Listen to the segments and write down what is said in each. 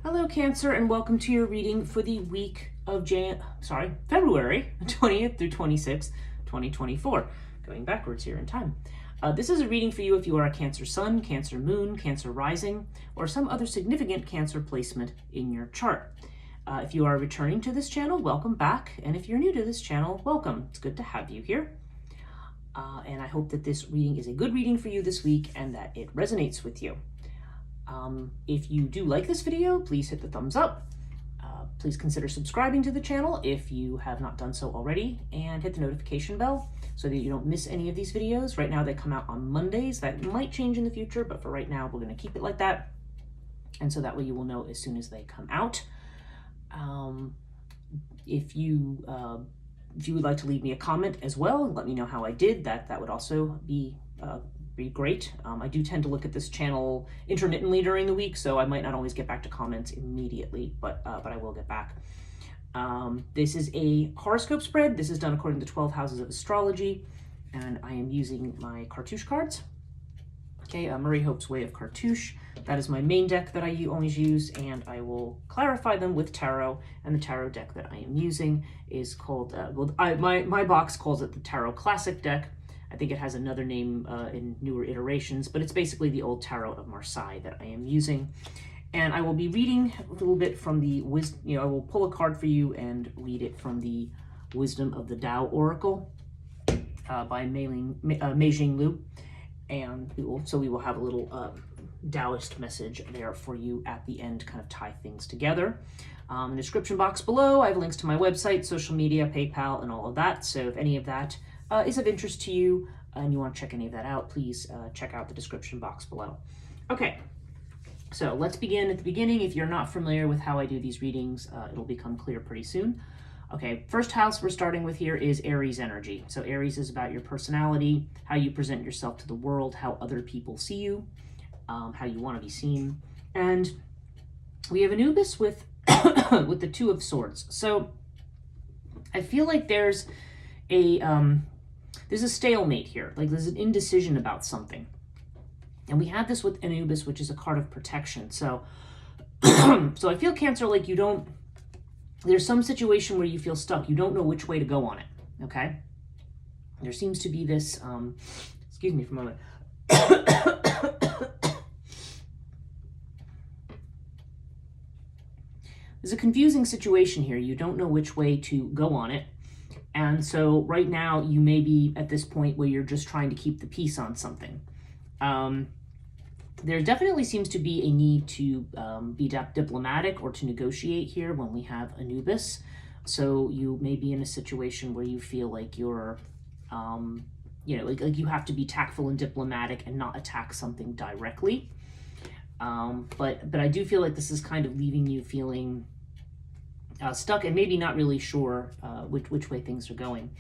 Hello, Cancer, and welcome to your reading for the week of February 20th through 26th, 2024. Going backwards here in time. This is a reading for you if you are a Cancer Sun, Cancer Moon, Cancer Rising, or some other significant Cancer placement in your chart. If you are returning to this channel, welcome back. And if you're new to this channel, welcome. It's good to have you here. And I hope that this reading is a good reading for you this week and that it resonates with you. If you do like this video, please hit the thumbs up. Please consider subscribing to the channel if you have not done so already, and hit the notification bell so that you don't miss any of these videos. Right now they come out on Mondays. That might change in the future, but for right now we're going to keep it like that. And so that way you will know as soon as they come out. If you would like to leave me a comment as well and let me know how I did, that would also be great. I do tend to look at this channel intermittently during the week, so I might not always get back to comments immediately, but I will get back. This is a horoscope spread. This is done according to 12 houses of astrology, and I am using my cartouche cards. Okay, Marie Hope's Way of Cartouche. That is my main deck that I always use, and I will clarify them with tarot. And the tarot deck that I am using is called, my box calls it the Tarot Classic deck. I think it has another name in newer iterations, but it's basically the old Tarot of Marseille that I am using. And I will be reading a little bit from the wisdom, I will pull a card for you and read it from the Wisdom of the Tao Oracle by Mei-Jing Liu. And we will have a little Taoist message there for you at the end to kind of tie things together. In the description box below, I have links to my website, social media, PayPal, and all of that. So if any of that is of interest to you and you want to check any of that out, please check out the description box below. Okay, so let's begin at the beginning. If you're not familiar with how I do these readings, it'll become clear pretty soon. Okay, first house we're starting with here is Aries energy. So Aries is about your personality, how you present yourself to the world, how other people see you, how you want to be seen. And we have Anubis with with the Two of Swords. So I feel like there's a stalemate here, like there's an indecision about something. And we have this with Anubis, which is a card of protection. So so I feel, Cancer, like there's some situation where you feel stuck. You don't know which way to go on it, okay? There seems to be this, excuse me for a moment. There's a confusing situation here. You don't know which way to go on it. And so right now you may be at this point where you're just trying to keep the peace on something. There definitely seems to be a need to be diplomatic or to negotiate here when we have Anubis. So you may be in a situation where you feel like you're, like you have to be tactful and diplomatic and not attack something directly. But I do feel like this is kind of leaving you feeling stuck and maybe not really sure which way things are going.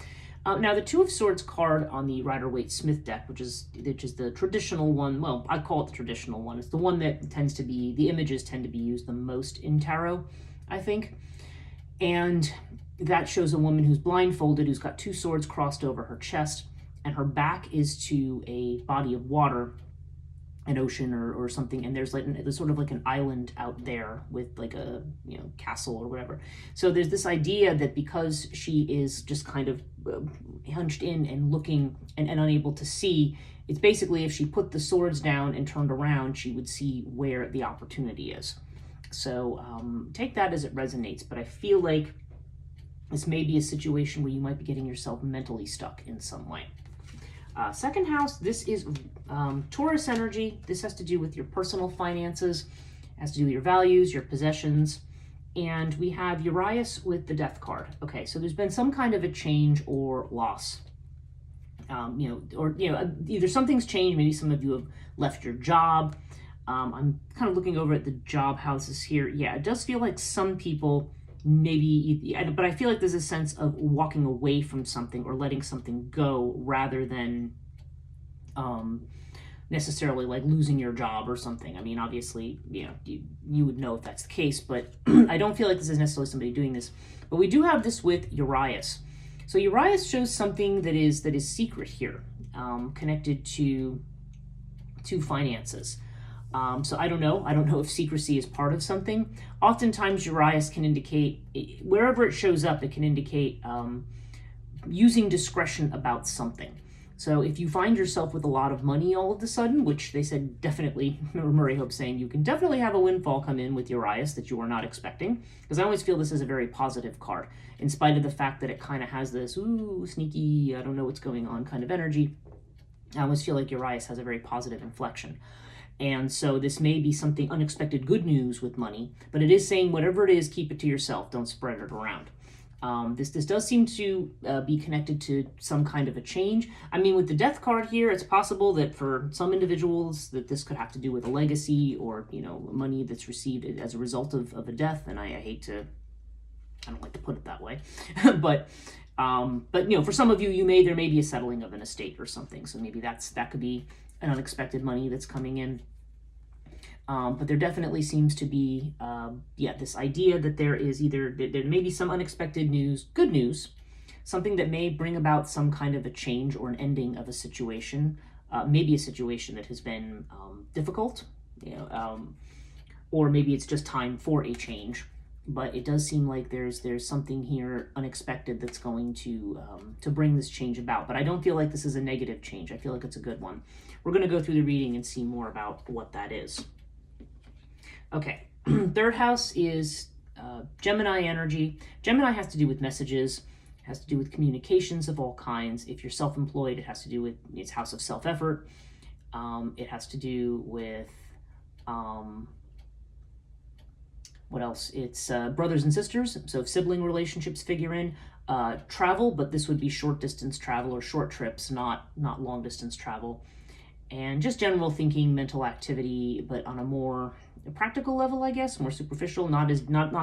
Now, the Two of Swords card on the Rider-Waite-Smith deck, which is the traditional one, well, I call it the traditional one. It's the one that tends to be, the images tend to be used the most in tarot, I think. And that shows a woman who's blindfolded, who's got two swords crossed over her chest, and her back is to a body of water, an ocean or something, and there's sort of like an island out there with like a castle or whatever. So there's this idea that because she is just kind of hunched in and looking and unable to see, it's basically if she put the swords down and turned around, she would see where the opportunity is. So take that as it resonates, but I feel like this may be a situation where you might be getting yourself mentally stuck in some way. Second house, this is Taurus energy. This has to do with your personal finances, has to do with your values, your possessions. And we have Urias with the Death card. Okay, so there's been some kind of a change or loss. Either something's changed, maybe some of you have left your job. I'm kind of looking over at the job houses here. Yeah, it does feel like some people maybe, but I feel like there's a sense of walking away from something or letting something go rather than necessarily like losing your job or something. I mean, obviously, you would know if that's the case, but I don't feel like this is necessarily somebody doing this. But we do have this with Urias. So Urias shows something that is secret here, connected to finances. So I don't know. I don't know if secrecy is part of something. Oftentimes, Urias can indicate, wherever it shows up, it can indicate using discretion about something. So if you find yourself with a lot of money all of a sudden, which they said definitely, Murray Hope saying you can definitely have a windfall come in with Urias that you are not expecting, because I always feel this is a very positive card, in spite of the fact that it kind of has this, ooh, sneaky, I don't know what's going on kind of energy. I always feel like Urias has a very positive inflection. And so this may be something unexpected good news with money, but it is saying whatever it is, keep it to yourself. Don't spread it around. This does seem to be connected to some kind of a change. I mean, with the death card here, it's possible that for some individuals that this could have to do with a legacy or, money that's received as a result of a death. And I don't like to put it that way, but for some of you, there may be a settling of an estate or something. So maybe that could be an unexpected money that's coming in. But there definitely seems to be, this idea that there is there may be some unexpected news, good news, something that may bring about some kind of a change or an ending of a situation, maybe a situation that has been difficult, or maybe it's just time for a change. But it does seem like there's something here unexpected that's going to bring this change about. But I don't feel like this is a negative change. I feel like it's a good one. We're going to go through the reading and see more about what that is. Okay, third house is Gemini energy. Gemini has to do with messages, has to do with communications of all kinds. If you're self-employed, it has to do with its house of self-effort. It has to do with what else? It's brothers and sisters, so if sibling relationships figure in. Travel, but this would be short distance travel or short trips, not long distance travel. And just general thinking, mental activity, but on a more practical level, I guess, more superficial, not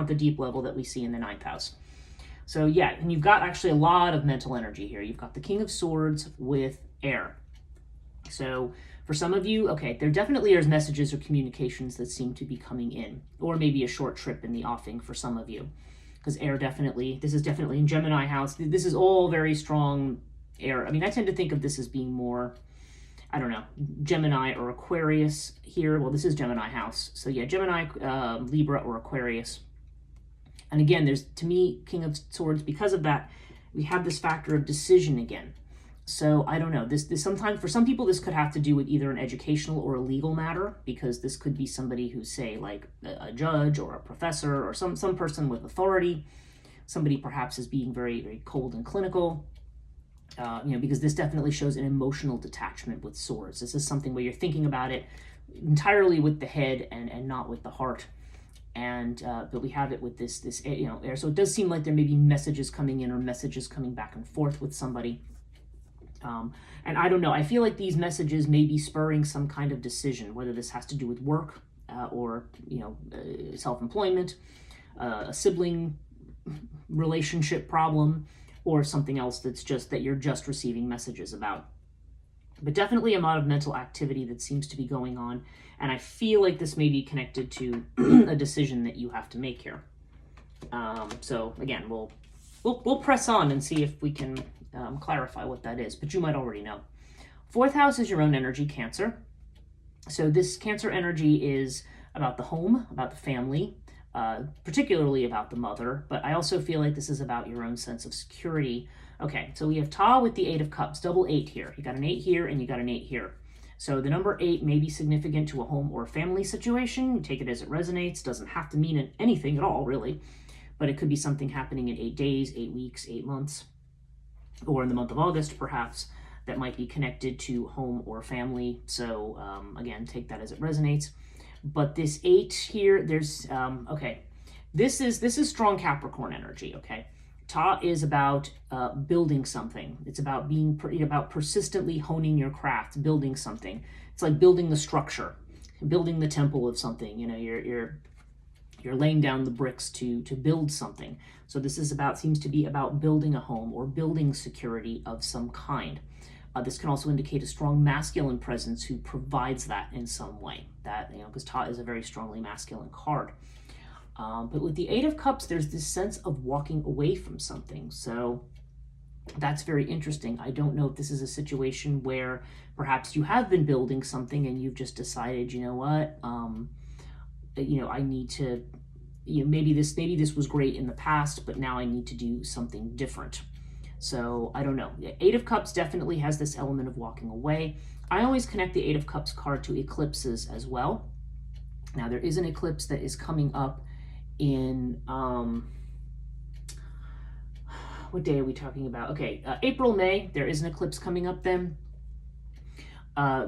the deep level that we see in the ninth house. So yeah, and you've got actually a lot of mental energy here. You've got the King of Swords with air. So for some of you, okay, there definitely are messages or communications that seem to be coming in, or maybe a short trip in the offing for some of you, because air this is definitely in Gemini house. This is all very strong air. I mean, I tend to think of this as being more, I don't know, Gemini or Aquarius here. Well, this is Gemini house. So yeah, Gemini, Libra, or Aquarius. And again, there's, to me, King of Swords, because of that, we have this factor of decision again. So I don't know, this sometimes, for some people, this could have to do with either an educational or a legal matter, because this could be somebody who's, say, like a judge or a professor or some person with authority. Somebody perhaps is being very, very cold and clinical. Because this definitely shows an emotional detachment with swords. This is something where you're thinking about it entirely with the head and not with the heart. And but we have it with this air. So it does seem like there may be messages coming in or messages coming back and forth with somebody. And I don't know. I feel like these messages may be spurring some kind of decision, whether this has to do with work or self-employment, a sibling relationship problem, or something else that's just that you're just receiving messages about. But definitely a lot of mental activity that seems to be going on, and I feel like this may be connected to a decision that you have to make here. So again, we'll press on and see if we can clarify what that is, but you might already know. Fourth house is your own energy, Cancer. So this Cancer energy is about the home, about the family, particularly about the mother, but I also feel like this is about your own sense of security. Okay, so we have Ta with the 8 of Cups, double 8 here. You got an 8 here and you got an 8 here. So the number 8 may be significant to a home or family situation. You take it as it resonates. Doesn't have to mean anything at all, really, but it could be something happening in 8 days, 8 weeks, 8 months, or in the month of August, perhaps, that might be connected to home or family. So again, take that as it resonates. But this 8 here, there's, okay, this is strong Capricorn energy, okay? Ta is about building something. It's about about persistently honing your craft, building something. It's like building the structure, building the temple of something. You're laying down the bricks to build something. So this seems to be about building a home or building security of some kind. This can also indicate a strong masculine presence who provides that in some way. Because Ta is a very strongly masculine card. But with the 8 of Cups, there's this sense of walking away from something. So That's very interesting. I don't know if this is a situation where perhaps you have been building something and you've just decided, you know what, I need to, maybe this was great in the past, but now I need to do something different. So I don't know. Eight of Cups definitely has this element of walking away. I always connect the Eight of Cups card to eclipses as well. Now there is an eclipse that is coming up in, what day are we talking about? Okay, April, May, there is an eclipse coming up then.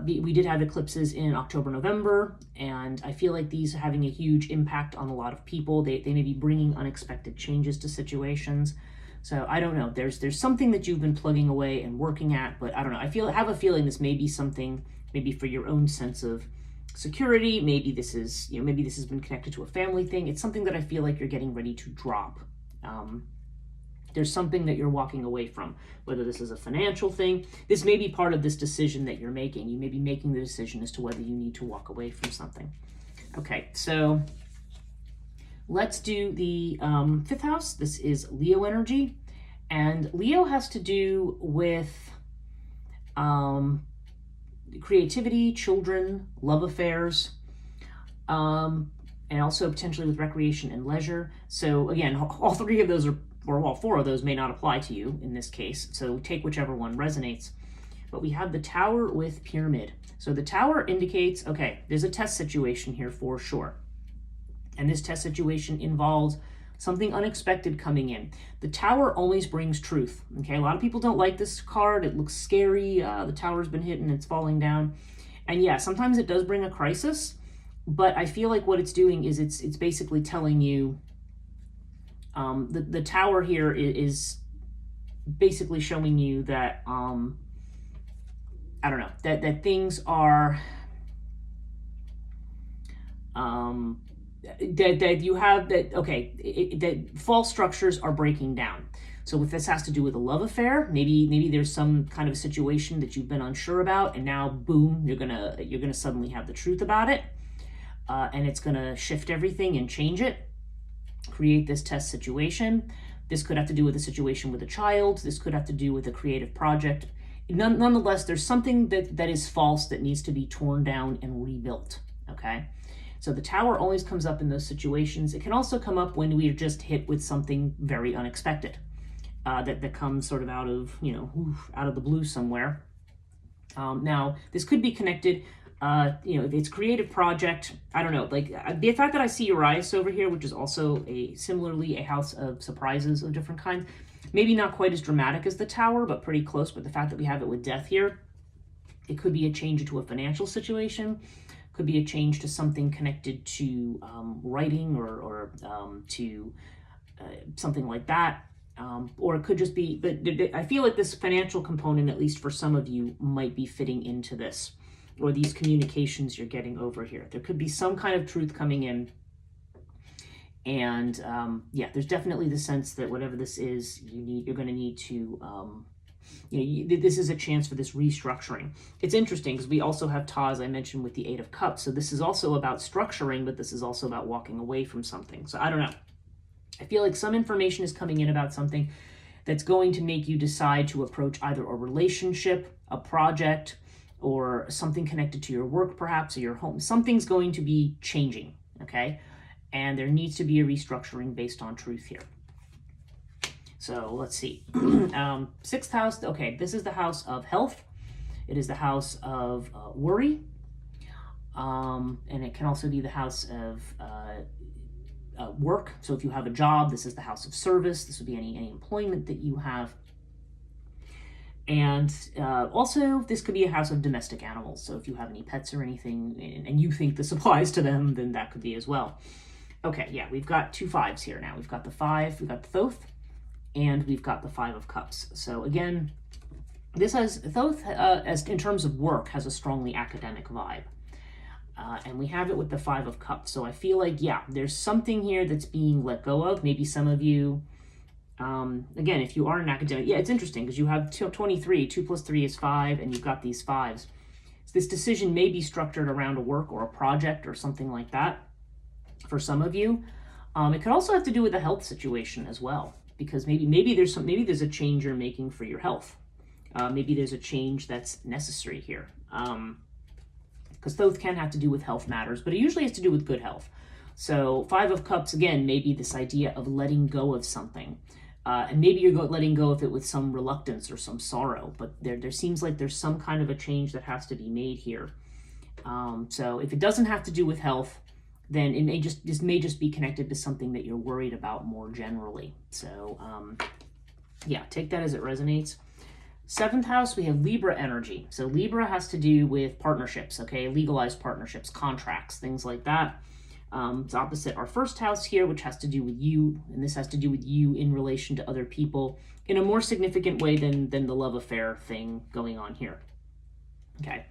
We did have eclipses in October, November, and I feel like these are having a huge impact on a lot of people. They may be bringing unexpected changes to situations. So I don't know. There's something that you've been plugging away and working at, but I don't know. I have a feeling this may be something maybe for your own sense of security. Maybe this has been connected to a family thing. It's something that I feel like you're getting ready to drop. There's something that you're walking away from, whether this is a financial thing. This may be part of this decision that you're making. You may be making the decision as to whether you need to walk away from something. Okay, so let's do the fifth house. This is Leo energy. And Leo has to do with creativity, children, love affairs, and also potentially with recreation and leisure. So again, all three of those or all four of those may not apply to you in this case. So take whichever one resonates. But we have the Tower with Pyramid. So the Tower indicates, okay, there's a test situation here for sure. And this test situation involves something unexpected coming in. The Tower always brings truth. Okay, a lot of people don't like this card. It looks scary. The Tower's been hit and it's falling down. And yeah, sometimes it does bring a crisis. But I feel like what it's doing is it's basically telling you, the Tower here is basically showing you that, I don't know, that things are, that you have that, okay, that false structures are breaking down. So if this has to do with a love affair, maybe there's some kind of a situation that you've been unsure about, and now boom, you're gonna suddenly have the truth about it, and it's gonna shift everything and change it, create this test situation. This could have to do with a situation with a child. This could have to do with a creative project. Nonetheless, there's something that is false that needs to be torn down and rebuilt. Okay. So the Tower always comes up in those situations. It can also come up when we are just hit with something very unexpected, that comes sort of out of the blue somewhere. Now, this could be connected, if it's creative project, I don't know, like the fact that I see Urias over here, which is also similarly a house of surprises of different kinds, maybe not quite as dramatic as the Tower, but pretty close. But the fact that we have it with death here, it could be a change into a financial situation. Could be a change to something connected to writing or to something like that. Or it could just be, but I feel like this financial component, at least for some of you, might be fitting into this, or these communications you're getting over here. There could be some kind of truth coming in. And there's definitely the sense that whatever this is, you're going to need to, this is a chance for this restructuring. It's interesting because we also have Ta, as I mentioned, with the Eight of Cups. So this is also about structuring, but this is also about walking away from something. So I don't know. I feel like some information is coming in about something that's going to make you decide to approach either a relationship, a project, or something connected to your work, perhaps, or your home. Something's going to be changing, okay? And there needs to be a restructuring based on truth here. So let's see. Sixth house, okay, this is the house of health. It is the house of worry. And it can also be the house of work. So if you have a job, this is the house of service. This would be any employment that you have. And also, this could be a house of domestic animals. So if you have any pets or anything, and you think this applies to them, then that could be as well. Okay, yeah, we've got two fives here now. We've got the five, we've got the Thoth, and we've got the Five of Cups. So again, this has, Thoth, as in terms of work, has a strongly academic vibe. And we have it with the Five of Cups. So I feel like, yeah, there's something here that's being let go of. Maybe some of you, again, if you are an academic, yeah, it's interesting because you have 23, 2 plus 3 is 5, and you've got these fives. So this decision may be structured around a work or a project or something like that for some of you. It could also have to do with the health situation as well. because maybe there's a change you're making for your health. Maybe there's a change that's necessary here. Because those can have to do with health matters, but it usually has to do with good health. So Five of Cups, again, maybe this idea of letting go of something. And maybe you're letting go of it with some reluctance or some sorrow, but there seems like there's some kind of a change that has to be made here. So if it doesn't have to do with health, then this may just be connected to something that you're worried about more generally. So yeah, take that as it resonates. Seventh house, we have Libra energy. So Libra has to do with partnerships, okay? Legalized partnerships, contracts, things like that. It's opposite our first house here, which has to do with you, and this has to do with you in relation to other people in a more significant way than the love affair thing going on here. Okay,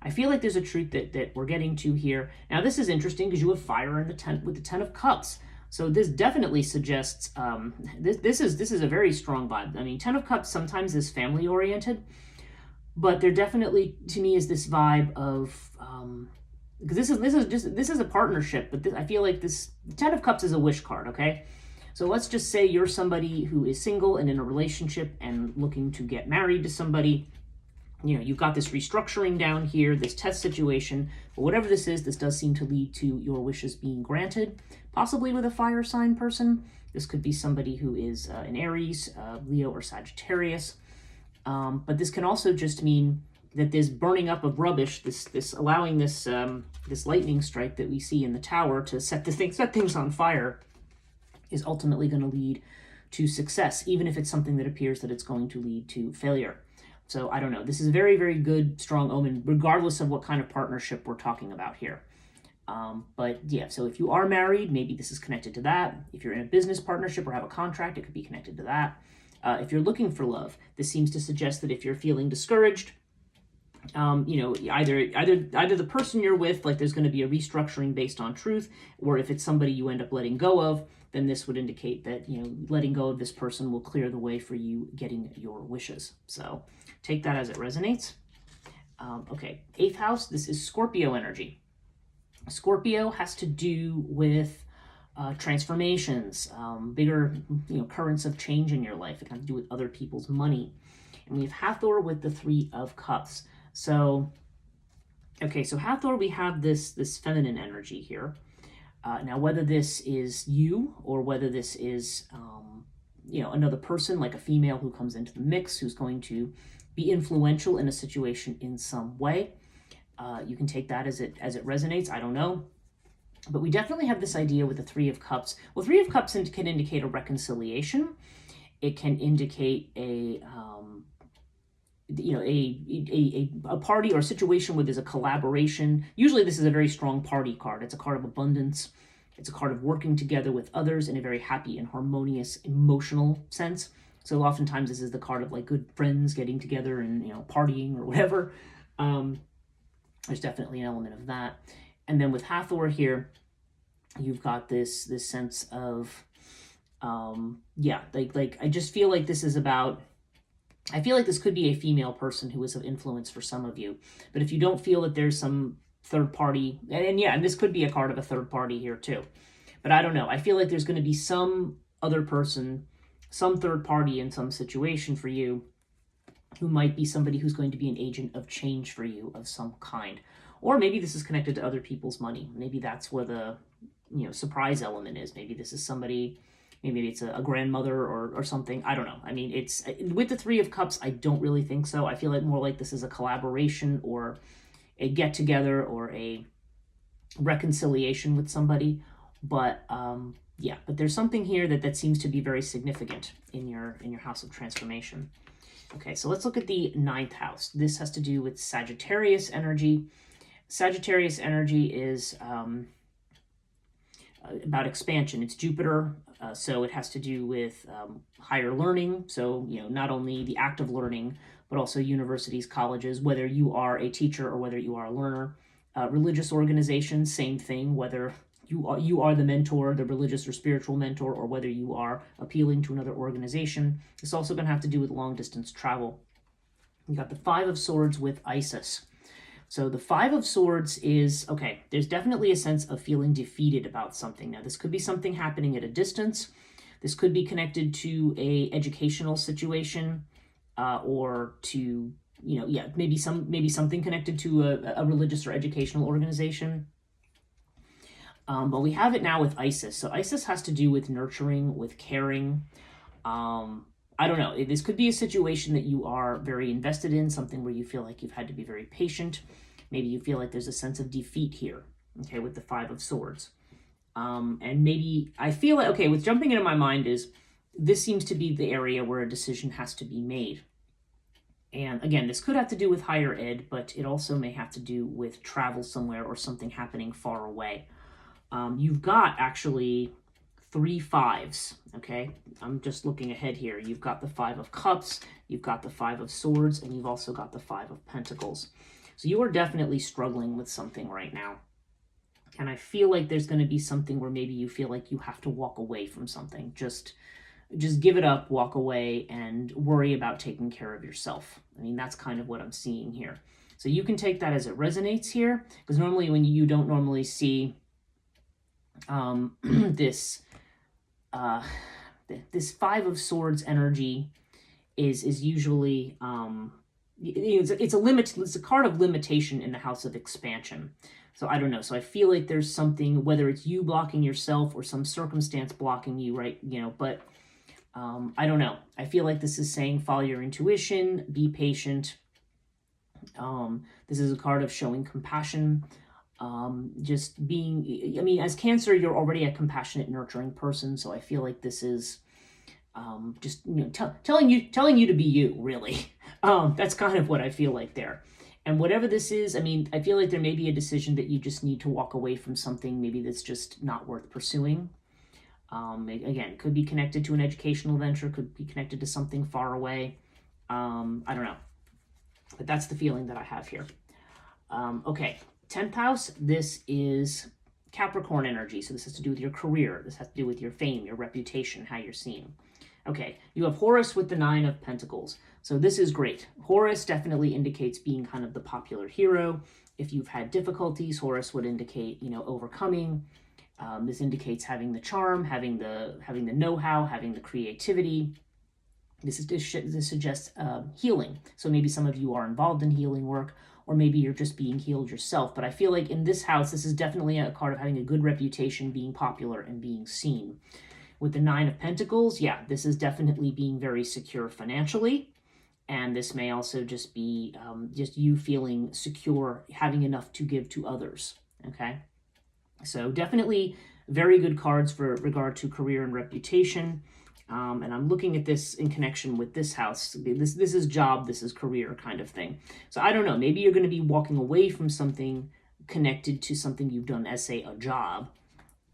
I feel like there's a truth that we're getting to here. Now this is interesting because you have fire in the 10 with the 10 of Cups. So this definitely suggests this is a very strong vibe. I mean, 10 of Cups sometimes is family oriented, but there definitely to me is this vibe of because this is a partnership, but I feel like this 10 of Cups is a wish card, okay? So let's just say you're somebody who is single and in a relationship and looking to get married to somebody. You know, you've got this restructuring down here, this test situation, but whatever this is, this does seem to lead to your wishes being granted, possibly with a fire sign person. This could be somebody who is an Aries, Leo, or Sagittarius. But this can also just mean that this burning up of rubbish, this allowing this lightning strike that we see in the tower to set things on fire, is ultimately going to lead to success, even if it's something that appears that it's going to lead to failure. So I don't know. This is a very, very good, strong omen, regardless of what kind of partnership we're talking about here. But yeah, so if you are married, maybe this is connected to that. If you're in a business partnership or have a contract, it could be connected to that. If you're looking for love, this seems to suggest that if you're feeling discouraged, you know, either the person you're with, like there's going to be a restructuring based on truth, or if it's somebody you end up letting go of, then this would indicate that, you know, letting go of this person will clear the way for you getting your wishes. So take that as it resonates. Okay, 8th house, this is Scorpio energy. Scorpio has to do with transformations, bigger, you know, currents of change in your life. It has to do with other people's money. And we have Hathor with the 3 of Cups. So, okay, so Hathor, we have this feminine energy here. Now, whether this is you or whether this is, you know, another person, like a female who comes into the mix, who's going to be influential in a situation in some way, you can take that as it resonates. I don't know. But we definitely have this idea with the 3 of Cups. Well, 3 of Cups can indicate a reconciliation. It can indicate a you know, a party or a situation where there's a collaboration. Usually this is a very strong party card. It's a card of abundance. It's a card of working together with others in a very happy and harmonious emotional sense. So oftentimes this is the card of like good friends getting together and, you know, partying or whatever. There's definitely an element of that. And then with Hathor here, you've got this sense of, yeah, like I just feel like this is about, I feel like this could be a female person who is of influence for some of you. But if you don't feel that there's some third party, and yeah, and this could be a card of a third party here too. But I don't know. I feel like there's going to be some other person, some third party in some situation for you who might be somebody who's going to be an agent of change for you of some kind. Or maybe this is connected to other people's money. Maybe that's where the, you know, surprise element is. Maybe this is somebody, maybe it's a grandmother or something. I don't know. I mean, it's with the 3 of Cups, I don't really think so. I feel like more like this is a collaboration or a get together or a reconciliation with somebody. But yeah, but there's something here that seems to be very significant in your house of transformation. Okay, so let's look at the 9th house. This has to do with Sagittarius energy. Sagittarius energy is about expansion. It's Jupiter, so it has to do with higher learning. So, you know, not only the act of learning, but also universities, colleges, whether you are a teacher or whether you are a learner. Religious organizations, same thing, whether you are the mentor, the religious or spiritual mentor, or whether you are appealing to another organization. It's also going to have to do with long-distance travel. You got the 5 of Swords with Isis. So the 5 of Swords is, okay, there's definitely a sense of feeling defeated about something. Now, this could be something happening at a distance. This could be connected to a educational situation, or to, maybe something connected to a religious or educational organization. But we have it now with Isis. So Isis has to do with nurturing, with caring. I don't know. This could be a situation that you are very invested in, something where you feel like you've had to be very patient. Maybe you feel like there's a sense of defeat here, okay, with the Five of Swords. And maybe I feel like, okay, what's jumping into my mind is this seems to be the area where a decision has to be made. And again, this could have to do with higher ed, but it also may have to do with travel somewhere or something happening far away. You've got actually 3 fives, okay? I'm just looking ahead here. You've got the 5 of Cups, you've got the 5 of Swords, and you've also got the 5 of Pentacles. So you are definitely struggling with something right now. And I feel like there's going to be something where maybe you feel like you have to walk away from something. Just give it up, walk away, and worry about taking care of yourself. I mean, that's kind of what I'm seeing here. So you can take that as it resonates here, because normally when you don't normally see this 5 of Swords energy is usually it's a card of limitation in the house of expansion. So I don't know. So I feel like there's something, whether it's you blocking yourself or some circumstance blocking you, right? But I don't know. I feel like this is saying follow your intuition, be patient. This is a card of showing compassion. Just being, I mean, as Cancer, you're already a compassionate, nurturing person. So I feel like this is just, telling you to be you, really. That's kind of what I feel like there. And whatever this is, I mean, I feel like there may be a decision that you just need to walk away from something maybe that's just not worth pursuing. Again, could be connected to an educational venture, could be connected to something far away. I don't know. But that's the feeling that I have here. Okay, 10th house, this is Capricorn energy. So this has to do with your career. This has to do with your fame, your reputation, how you're seen. Okay, you have Horus with the 9 of Pentacles. So this is great. Horus definitely indicates being kind of the popular hero. If you've had difficulties, Horus would indicate, overcoming. This indicates having the charm, having the know-how, having the creativity. This suggests healing. So maybe some of you are involved in healing work, or maybe you're just being healed yourself. But I feel like in this house, this is definitely a card of having a good reputation, being popular, and being seen. With the 9 of Pentacles, yeah, this is definitely being very secure financially. And this may also just be just you feeling secure, having enough to give to others, okay? So definitely very good cards for regard to career and reputation. And I'm looking at this in connection with this house. This is job, this is career kind of thing. So I don't know, maybe you're going to be walking away from something connected to something you've done as, say, a job,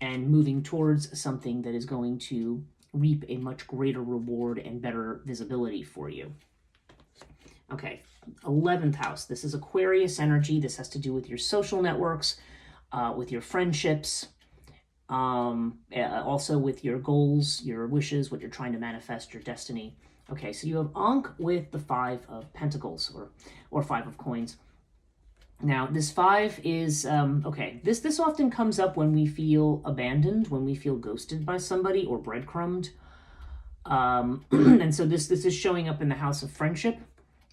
and moving towards something that is going to reap a much greater reward and better visibility for you. Okay, 11th house. This is Aquarius energy. This has to do with your social networks, with your friendships, also with your goals, your wishes, what you're trying to manifest, your destiny. Okay, so you have Ankh with the 5 of Pentacles, or 5 of Coins. Now, this 5 is, okay, this often comes up when we feel abandoned, when we feel ghosted by somebody or breadcrumbed. And so this is showing up in the house of friendship.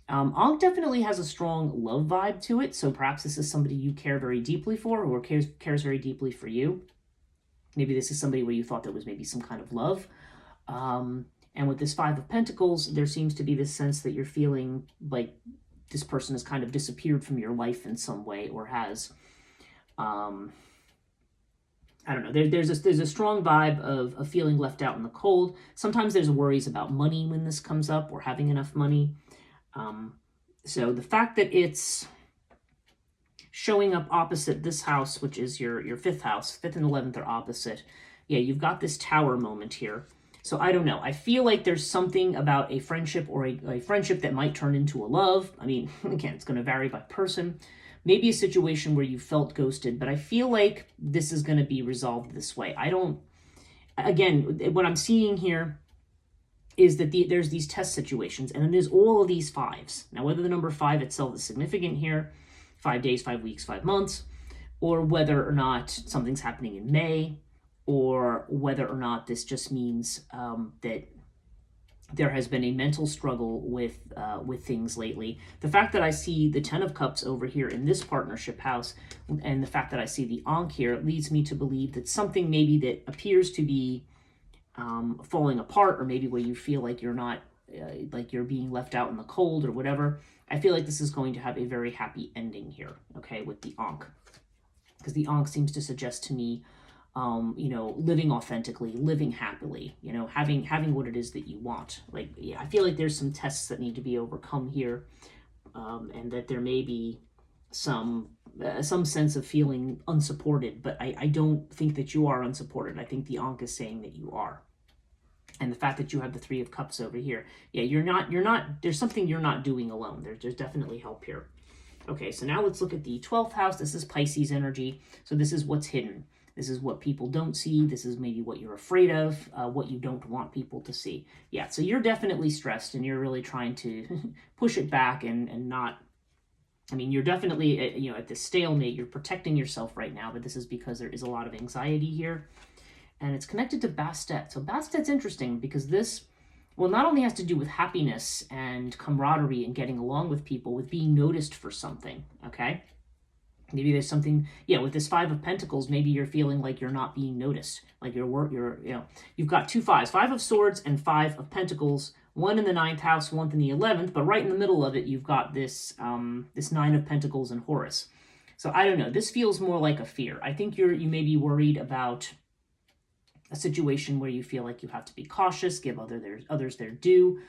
Ankh definitely has a strong love vibe to it, so perhaps this is somebody you care very deeply for, or cares very deeply for you. Maybe this is somebody where you thought there was maybe some kind of love. And with this 5 of Pentacles, there seems to be this sense that you're feeling like this person has kind of disappeared from your life in some way, or has, I don't know, there's a strong vibe of feeling left out in the cold. Sometimes there's worries about money when this comes up, or having enough money. So the fact that it's showing up opposite this house, which is your 5th house, 5th and 11th are opposite. Yeah, you've got this tower moment here. So I don't know. I feel like there's something about a friendship, or a friendship that might turn into a love. I mean, again, it's going to vary by person. Maybe a situation where you felt ghosted, but I feel like this is going to be resolved this way. Again, what I'm seeing here is that there's these test situations, and it is all of these 5s. Now, whether the number 5 itself is significant here, 5 days, 5 weeks, 5 months, or whether or not something's happening in May, or whether or not this just means that there has been a mental struggle with things lately. The fact that I see the Ten of Cups over here in this partnership house, and the fact that I see the Ankh here, leads me to believe that something maybe that appears to be falling apart, or maybe where you feel like you're not, like you're being left out in the cold or whatever. I feel like this is going to have a very happy ending here, okay, with the Ankh. Because the Ankh seems to suggest to me, living authentically, living happily, having what it is that you want. Like, yeah, I feel like there's some tests that need to be overcome here, and that there may be some sense of feeling unsupported, but I don't think that you are unsupported. I think the Ankh is saying that you are. And the fact that you have the Three of Cups over here, yeah, you're not, there's something you're not doing alone. There's definitely help here. Okay, so now let's look at the 12th house. This is Pisces energy. So this is what's hidden. This is what people don't see. This is maybe what you're afraid of, what you don't want people to see. Yeah, so you're definitely stressed, and you're really trying to push it back and not, I mean, you're definitely, at this stalemate. You're protecting yourself right now, but this is because there is a lot of anxiety here. And it's connected to Bastet. So Bastet's interesting because this, well, not only has to do with happiness and camaraderie and getting along with people, with being noticed for something, okay? Maybe there's something, with this Five of Pentacles, maybe you're feeling like you're not being noticed. Like you've got two fives, Five of Swords and Five of Pentacles, one in the 9th house, one in the 11th, but right in the middle of it, you've got this, this Nine of Pentacles and Horus. So I don't know, this feels more like a fear. I think you may be worried about a situation where you feel like you have to be cautious, give others their due.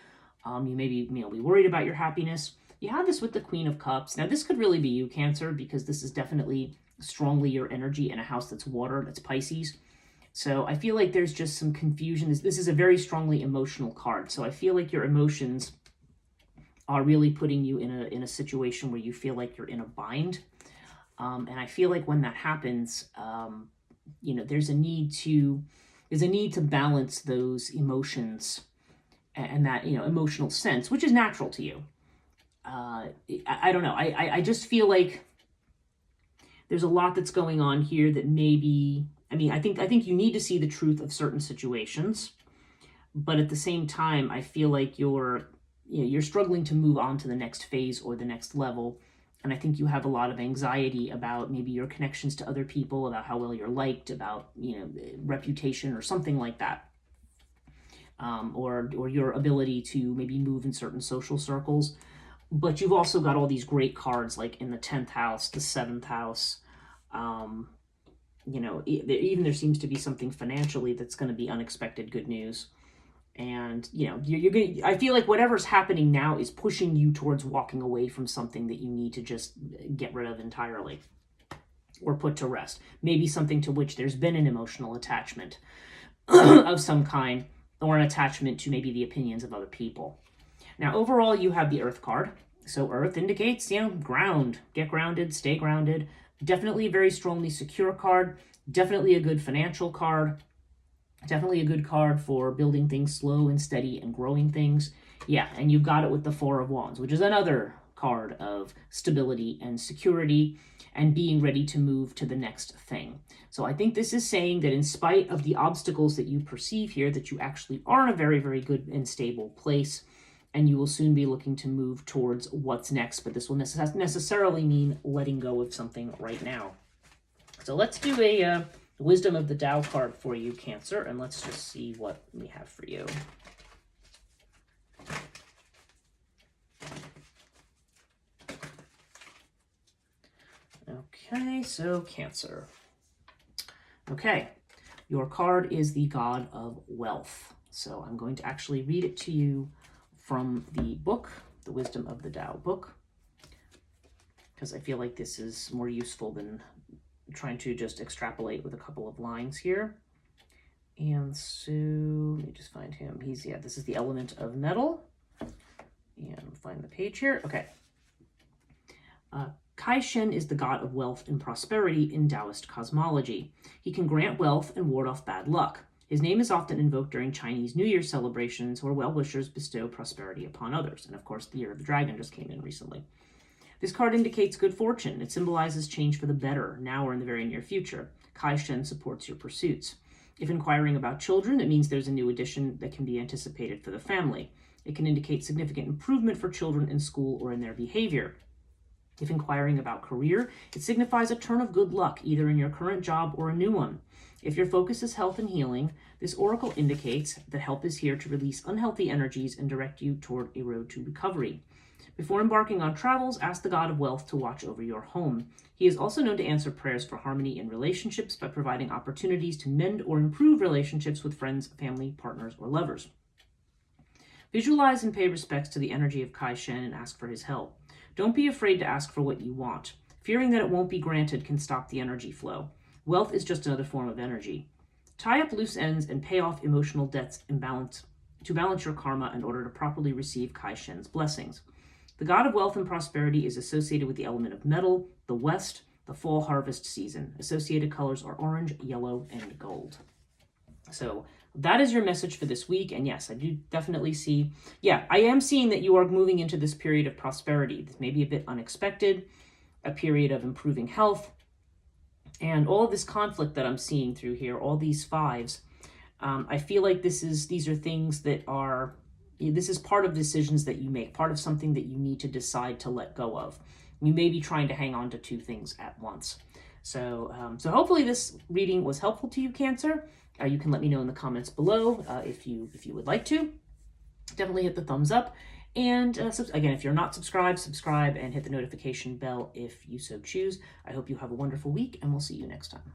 You may be worried about your happiness. You have this with the Queen of Cups. Now, this could really be you, Cancer, because this is definitely strongly your energy in a house that's water, that's Pisces. So I feel like there's just some confusion. This is a very strongly emotional card. So I feel like your emotions are really putting you in a situation where you feel like you're in a bind. And I feel like when that happens, there's a need to balance those emotions and that, emotional sense, which is natural to you. I don't know. I just feel like there's a lot that's going on here that maybe, I think you need to see the truth of certain situations, but at the same time, I feel like you're struggling to move on to the next phase or the next level. And I think you have a lot of anxiety about maybe your connections to other people, about how well you're liked, about, reputation or something like that. Or your ability to maybe move in certain social circles. But you've also got all these great cards, like in the 10th house, the 7th house. Even there seems to be something financially that's going to be unexpected good news. And, you're going to, I feel like whatever's happening now is pushing you towards walking away from something that you need to just get rid of entirely or put to rest. Maybe something to which there's been an emotional attachment of some kind, or an attachment to maybe the opinions of other people. Now, overall, you have the Earth card. So Earth indicates, ground. Get grounded, stay grounded. Definitely a very strongly secure card. Definitely a good financial card. Definitely a good card for building things slow and steady and growing things. Yeah, and you've got it with the Four of Wands, which is another card of stability and security and being ready to move to the next thing. So I think this is saying that in spite of the obstacles that you perceive here, that you actually are in a very, very good and stable place, and you will soon be looking to move towards what's next, but this will necessarily mean letting go of something right now. So let's do a Wisdom of the Tao card for you, Cancer, and let's just see what we have for you. Okay, so Cancer. Okay, your card is the God of Wealth. So I'm going to actually read it to you from the book, the Wisdom of the Tao book, because I feel like this is more useful than trying to just extrapolate with a couple of lines here. And so let me just find him. This is the element of metal. And find the page here. Okay. Kai Shen is the god of wealth and prosperity in Taoist cosmology. He can grant wealth and ward off bad luck. His name is often invoked during Chinese New Year celebrations where well-wishers bestow prosperity upon others. And of course, the Year of the Dragon just came in recently. This card indicates good fortune. It symbolizes change for the better, now or in the very near future. Kai Shen supports your pursuits. If inquiring about children, it means there's a new addition that can be anticipated for the family. It can indicate significant improvement for children in school or in their behavior. If inquiring about career, it signifies a turn of good luck, either in your current job or a new one. If your focus is health and healing, this oracle indicates that help is here to release unhealthy energies and direct you toward a road to recovery. Before embarking on travels, ask the god of wealth to watch over your home. He is also known to answer prayers for harmony in relationships by providing opportunities to mend or improve relationships with friends, family, partners, or lovers. Visualize and pay respects to the energy of Kai Shen and ask for his help. Don't be afraid to ask for what you want. Fearing that it won't be granted can stop the energy flow. Wealth is just another form of energy. Tie up loose ends and pay off emotional debts to balance your karma in order to properly receive Kai Shen's blessings. The god of wealth and prosperity is associated with the element of metal, the west, the fall harvest season. Associated colors are orange, yellow, and gold. So that is your message for this week. And yes, I do definitely see, I am seeing that you are moving into this period of prosperity. This may be a bit unexpected, a period of improving health, and all this conflict that I'm seeing through here, all these fives. I feel like these are things that are, this is part of decisions that you make, part of something that you need to decide to let go of. You may be trying to hang on to two things at once. So hopefully this reading was helpful to you, Cancer. You can let me know in the comments below if you would like to. Definitely hit the thumbs up. And again, if you're not subscribed, subscribe and hit the notification bell if you so choose. I hope you have a wonderful week, and we'll see you next time.